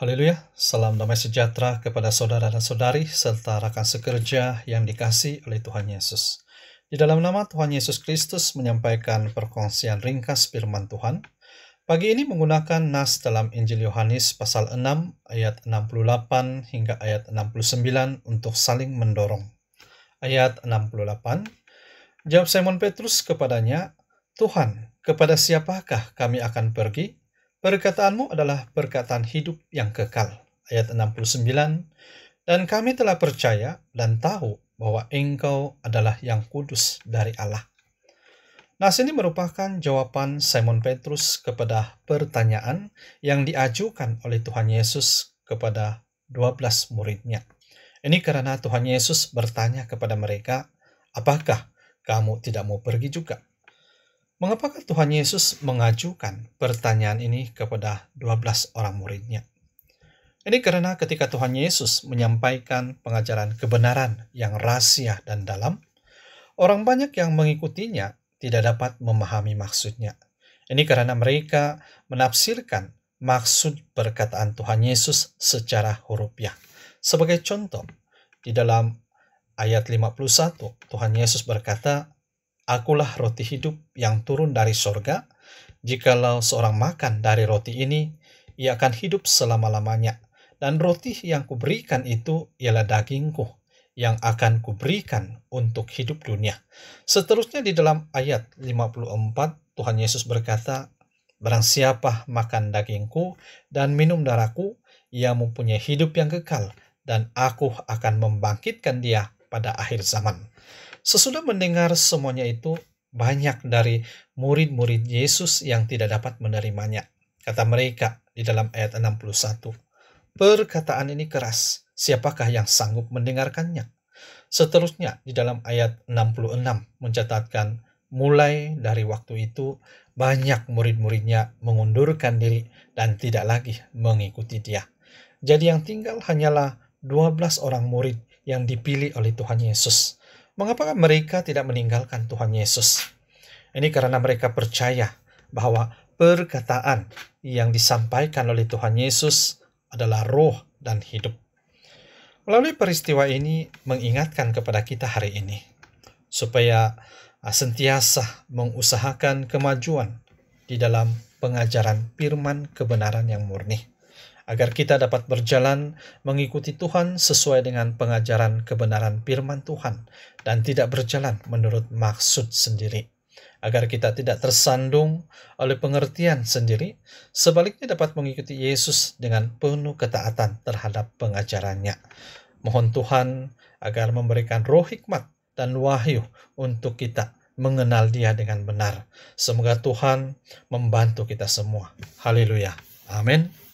Haleluya, salam damai sejahtera kepada saudara dan saudari serta rekan sekerja yang dikasihi oleh Tuhan Yesus. Di dalam nama Tuhan Yesus Kristus menyampaikan perkongsian ringkas firman Tuhan. Pagi ini menggunakan nas dalam Injil Yohanes pasal 6 ayat 68 hingga ayat 69 untuk saling mendorong. Ayat 68, jawab Simon Petrus kepadanya, Tuhan, kepada siapakah kami akan pergi? Perkataanmu adalah perkataan hidup yang kekal. Ayat 69, dan kami telah percaya dan tahu bahwa Engkau adalah yang kudus dari Allah. Nas ini merupakan jawaban Simon Petrus kepada pertanyaan yang diajukan oleh Tuhan Yesus kepada 12 muridnya. Ini karena Tuhan Yesus bertanya kepada mereka, apakah kamu tidak mau pergi juga? Mengapakah Tuhan Yesus mengajukan pertanyaan ini kepada 12 orang muridnya? Ini karena ketika Tuhan Yesus menyampaikan pengajaran kebenaran yang rahasia dan dalam, orang banyak yang mengikutinya tidak dapat memahami maksudnya. Ini karena mereka menafsirkan maksud perkataan Tuhan Yesus secara hurufiah. Sebagai contoh, di dalam ayat 51, Tuhan Yesus berkata, Akulah roti hidup yang turun dari sorga. Jikalau seorang makan dari roti ini, ia akan hidup selama-lamanya. Dan roti yang kuberikan itu ialah dagingku, yang akan kuberikan untuk hidup dunia. Seterusnya di dalam ayat 54, Tuhan Yesus berkata, Barang siapa makan dagingku dan minum darahku, ia mempunyai hidup yang kekal, dan aku akan membangkitkan dia pada akhir zaman. Sesudah mendengar semuanya itu, banyak dari murid-murid Yesus yang tidak dapat menerimanya. Kata mereka di dalam ayat 61, perkataan ini keras, siapakah yang sanggup mendengarkannya? Seterusnya di dalam ayat 66 mencatatkan, mulai dari waktu itu, banyak murid-muridnya mengundurkan diri dan tidak lagi mengikuti dia. Jadi yang tinggal hanyalah 12 orang murid yang dipilih oleh Tuhan Yesus. Mengapa mereka tidak meninggalkan Tuhan Yesus? Ini karena mereka percaya bahwa perkataan yang disampaikan oleh Tuhan Yesus adalah roh dan hidup. Melalui peristiwa ini mengingatkan kepada kita hari ini, supaya sentiasa mengusahakan kemajuan di dalam pengajaran firman kebenaran yang murni, agar kita dapat berjalan mengikuti Tuhan sesuai dengan pengajaran kebenaran firman Tuhan dan tidak berjalan menurut maksud sendiri, agar kita tidak tersandung oleh pengertian sendiri, sebaliknya dapat mengikuti Yesus dengan penuh ketaatan terhadap pengajarannya. Mohon Tuhan agar memberikan roh hikmat dan wahyu untuk kita mengenal Dia dengan benar. Semoga Tuhan membantu kita semua. Haleluya. Amin.